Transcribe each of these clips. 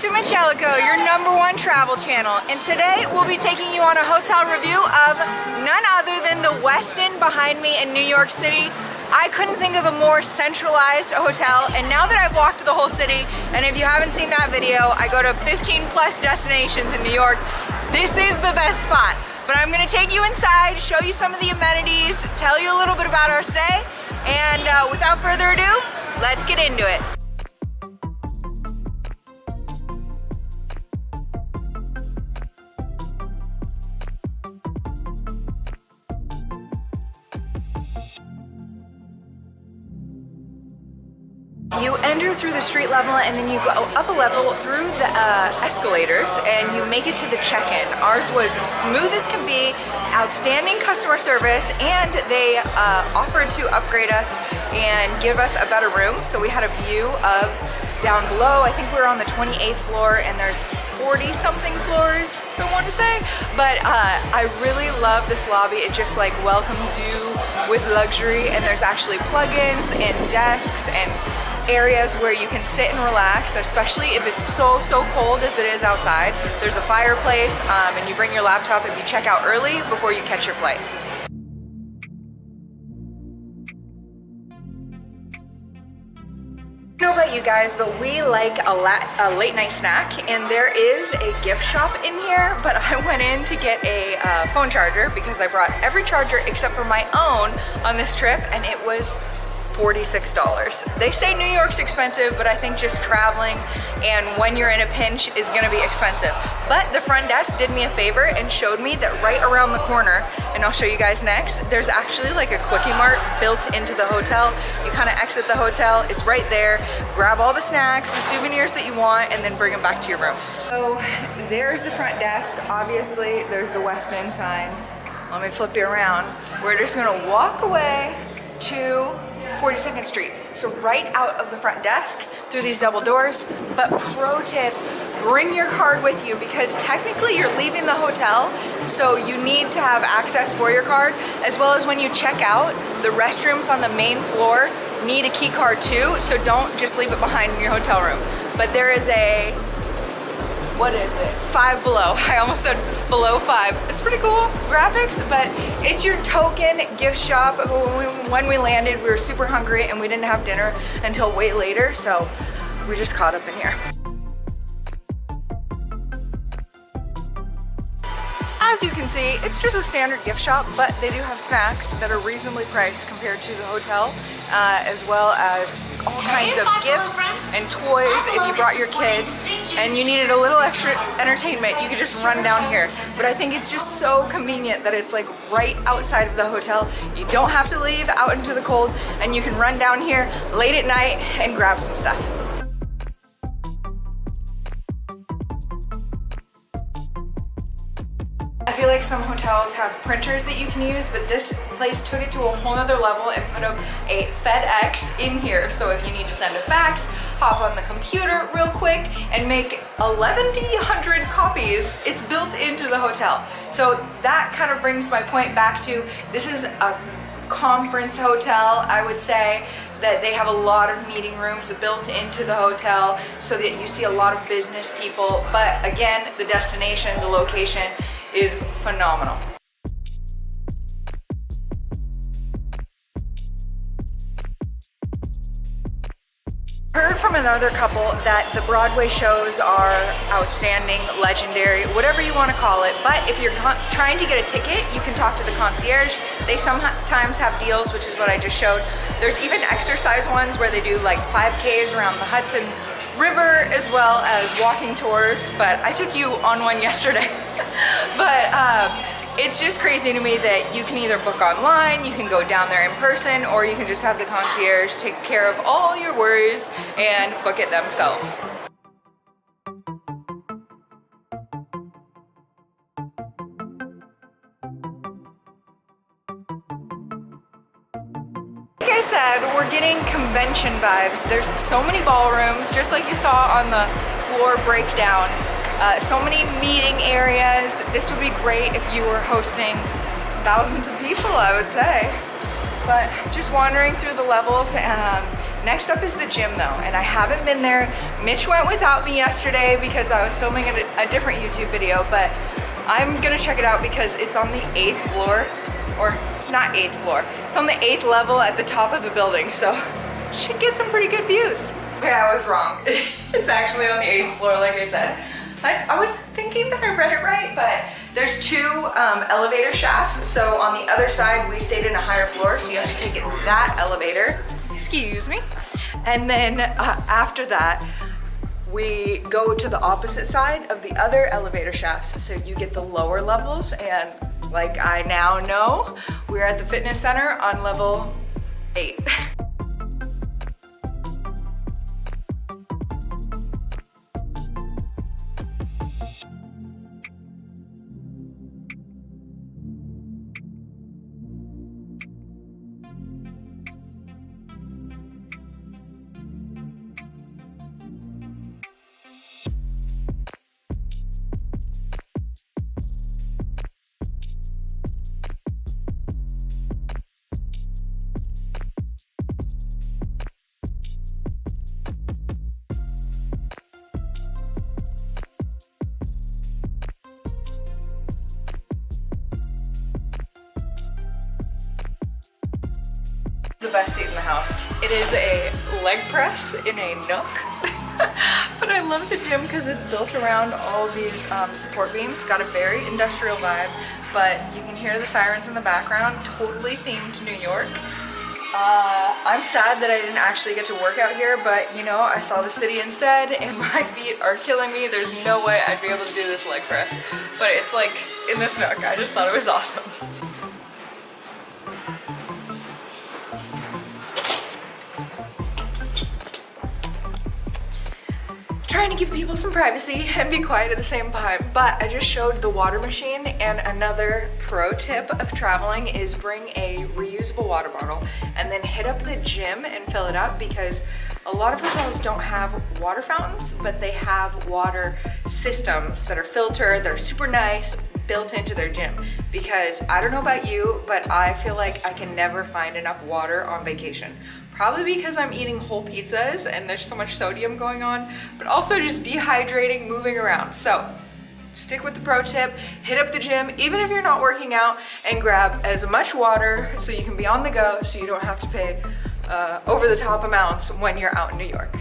to Mitch Ella, your #1 travel channel, and today we'll be taking you on a hotel review of none other than the Westin behind me in New York City. I couldn't think of a more centralized hotel, and now that I've walked the whole city, and if you haven't seen that video, I go to 15 plus destinations in New York, this is the best spot. But I'm gonna take you inside, show you some of the amenities, tell you a little bit about our stay, and without further ado, let's get into it. You enter through the street level and then you go up a level through the escalators and you make it to the check-in. Ours was smooth as can be, outstanding customer service, and they offered to upgrade us and give us a better room. So we had a view of down below. I think we were on the 28th floor and there's 40 something floors, I want to say. But I really love this lobby. It just like welcomes you with luxury, and there's actually plugins and desks and areas where you can sit and relax, especially if it's so cold as it is outside. There's a fireplace, and you bring your laptop if you check out early before you catch your flight. I don't know about you guys, but we like a late night snack, and there is a gift shop in here, but I went in to get a phone charger because I brought every charger except for my own on this trip, and it was $46. They say New York's expensive, but I think just traveling and when you're in a pinch is gonna be expensive. But the front desk did me a favor and showed me that right around the corner, and I'll show you guys next, there's actually like a Quickie Mart built into the hotel. You kind of exit the hotel, it's right there, grab all the snacks, the souvenirs that you want, and then bring them back to your room. So there's the front desk. Obviously, there's the Westin sign. Let me flip you around. We're just gonna walk away to 42nd Street. So right out of the front desk through these double doors. But pro tip, bring your card with you because technically you're leaving the hotel, so you need to have access for your card, as well as when you check out, the restrooms on the main floor need a key card too, so don't just leave it behind in your hotel room. But there is a, what is it? 5 Below. I almost said below 5. It's pretty cool graphics, but it's your token gift shop. When we landed, we were super hungry and we didn't have dinner until way later, so we just caught up in here. As you can see, it's just a standard gift shop, but they do have snacks that are reasonably priced compared to the hotel, as well as all kinds of gifts and toys if you brought your kids and you needed a little extra entertainment. You could just run down here. But I think it's just so convenient that it's like right outside of the hotel. You don't have to leave out into the cold, and you can run down here late at night and grab some stuff. I feel like some hotels have printers that you can use, but this place took it to a whole nother level and put up a FedEx in here. So if you need to send a fax, hop on the computer real quick and make 1,100 copies. It's built into the hotel. So that kind of brings my point back to, this is a conference hotel, I would say, that they have a lot of meeting rooms built into the hotel so that you see a lot of business people. But again, the destination, the location is phenomenal. Heard from another couple that the Broadway shows are outstanding, legendary, whatever you want to call it. But if you're trying to get a ticket, you can talk to the concierge. They sometimes have deals, which is what I just showed. There's even exercise ones where they do like 5Ks around the Hudson River, as well as walking tours. But I took you on one yesterday. But it's just crazy to me that you can either book online, you can go down there in person, or you can just have the concierge take care of all your worries and book it themselves. Like I said, we're getting convention vibes. There's so many ballrooms, just like you saw on the floor breakdown. So many meeting areas. This would be great if you were hosting thousands of people, I would say. But just wandering through the levels, Next up is the gym though, and I haven't been there. Mitch went without me yesterday because I was filming a different YouTube video, but I'm gonna check it out because it's on the 8th floor, or not 8th floor, it's on the 8th level at the top of the building, so should get some pretty good views. Okay, I was wrong. It's actually on the 8th floor, like I said. I was thinking that I read it right, but there's 2 elevator shafts, so on the other side we stayed in a higher floor, so you have to take that elevator, excuse me, and then after that we go to the opposite side of the other elevator shafts, so you get the lower levels, and like I now know, we're at the fitness center on level 8. The best seat in the house. It is a leg press in a nook, but I love the gym because it's built around all these support beams. Got a very industrial vibe, but you can hear the sirens in the background. Totally themed New York. I'm sad that I didn't actually get to work out here, but you know, I saw the city instead and my feet are killing me. There's no way I'd be able to do this leg press, but it's like in this nook. I just thought it was awesome. Trying to give people some privacy and be quiet at the same time, but I just showed the water machine, and another pro tip of traveling is bring a reusable water bottle and then hit up the gym and fill it up, because a lot of hotels don't have water fountains, but they have water systems that are filtered, that are super nice, built into their gym. Because I don't know about you, but I feel like I can never find enough water on vacation. Probably because I'm eating whole pizzas and there's so much sodium going on, but also just dehydrating, moving around. So stick with the pro tip, hit up the gym, even if you're not working out, and grab as much water so you can be on the go, so you don't have to pay over the top amounts when you're out in New York.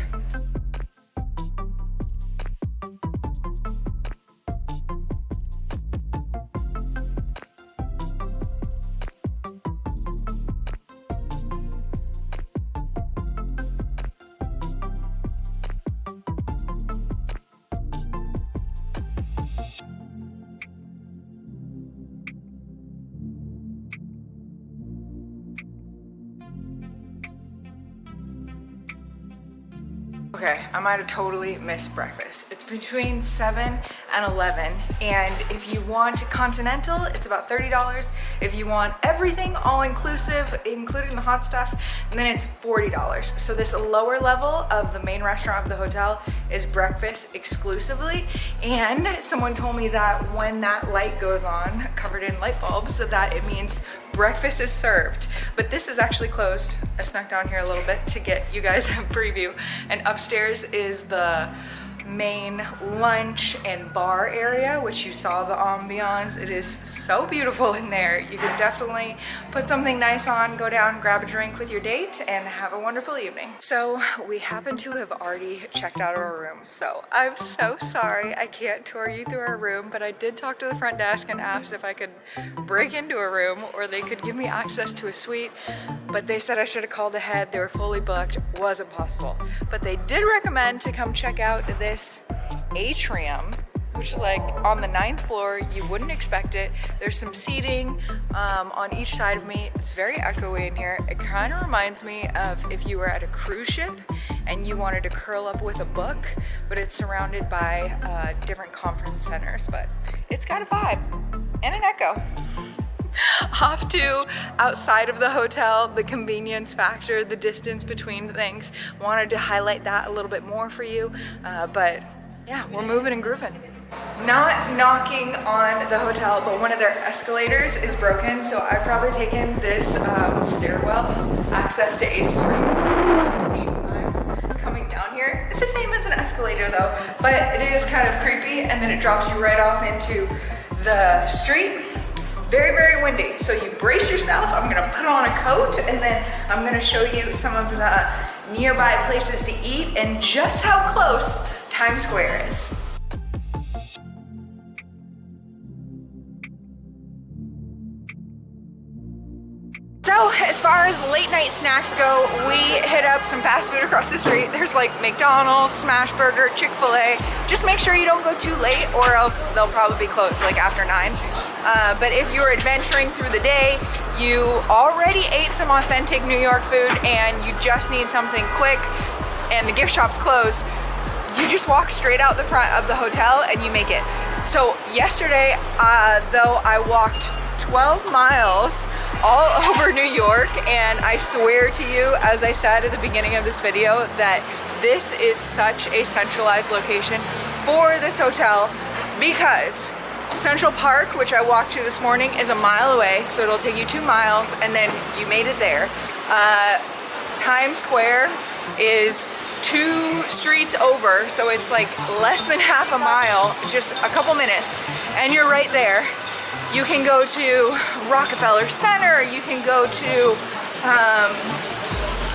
Okay, I might have totally missed breakfast. It's between 7 and 11, and if you want continental, it's about $30. If you want everything all-inclusive, including the hot stuff, then it's $40. So this lower level of the main restaurant of the hotel is breakfast exclusively, and someone told me that when that light goes on, covered in light bulbs, that it means breakfast is served. But this is actually closed. I snuck down here a little bit to get you guys a preview, and upstairs is the main lunch and bar area, which you saw the ambiance. It is so beautiful in there. You can definitely put something nice on, go down, grab a drink with your date, and have a wonderful evening. So we happen to have already checked out our room, so I'm so sorry I can't tour you through our room, but I did talk to the front desk and asked if I could break into a room or they could give me access to a suite, but they said I should have called ahead. They were fully booked. Wasn't possible, but they did recommend to come check out this Atrium, which is like on the 9th floor. You wouldn't expect it. There's some seating on each side of me. It's very echoey in here. It kind of reminds me of if you were at a cruise ship and you wanted to curl up with a book, but it's surrounded by different conference centers, but it's got a vibe and an echo. Off to outside of the hotel, the convenience factor, the distance between things. Wanted to highlight that a little bit more for you, but yeah, we're moving and grooving. Not knocking on the hotel, but one of their escalators is broken, so I've probably taken this stairwell access to 8th Street It's the same as an escalator though, but it is kind of creepy, and then it drops you right off into the street. Very, very windy, so you brace yourself. I'm gonna put on a coat, and then I'm gonna show you some of the nearby places to eat and just how close Times Square is. So as far as late night snacks go, we hit up some fast food across the street. There's like McDonald's, Smash Burger, Chick-fil-A. Just make sure you don't go too late, or else they'll probably be closed like after 9. But if you're adventuring through the day, you already ate some authentic New York food and you just need something quick and the gift shop's closed, you just walk straight out the front of the hotel and you make it. So yesterday, though, I walked 12 miles all over New York, and I swear to you, as I said at the beginning of this video, that this is such a centralized location for this hotel, because Central Park, which I walked to this morning, is a mile away, so it'll take you 2 miles and then you made it there. Times Square is 2 streets over, so it's like less than half a mile, just a couple minutes, and you're right there. You can go to Rockefeller Center, you can go to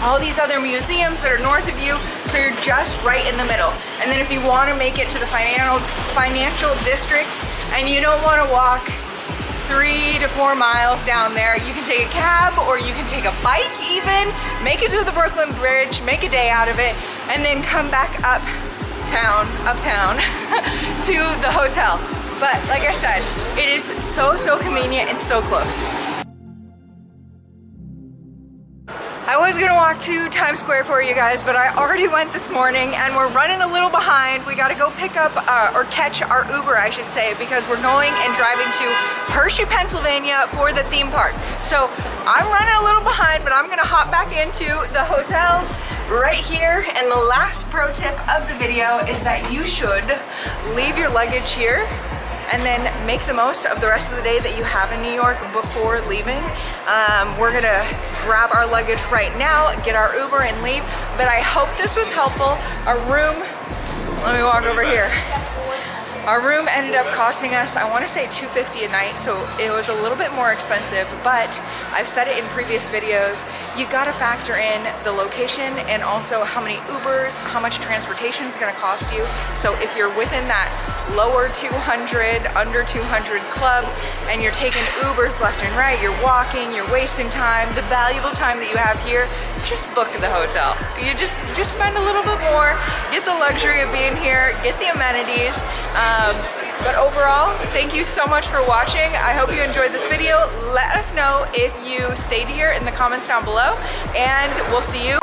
all these other museums that are north of you, so you're just right in the middle. And then if you want to make it to the financial district and you don't want to walk 3 to 4 miles down there, you can take a cab or you can take a bike even, make it to the Brooklyn Bridge, make a day out of it, and then come back uptown to the hotel. But like I said, it is so convenient and so close. I was gonna walk to Times Square for you guys, but I already went this morning and we're running a little behind. We gotta go pick up, or catch our Uber, I should say, because we're going and driving to Hershey, Pennsylvania for the theme park. So I'm running a little behind, but I'm gonna hop back into the hotel right here. And the last pro tip of the video is that you should leave your luggage here and then make the most of the rest of the day that you have in New York before leaving. We're gonna grab our luggage right now, get our Uber and leave, but I hope this was helpful. Our room, let me walk over here. Our room ended up costing us, I wanna say $250 a night, so it was a little bit more expensive, but I've said it in previous videos, you gotta factor in the location and also how many Ubers, how much transportation is gonna cost you. So if you're within that lower 200, under 200 club, and you're taking Ubers left and right, you're walking, you're wasting time, the valuable time that you have here, just book the hotel. You just spend a little bit more, get the luxury of being here, get the amenities. But overall, thank you so much for watching. I hope you enjoyed this video. Let us know if you stayed here in the comments down below, and we'll see you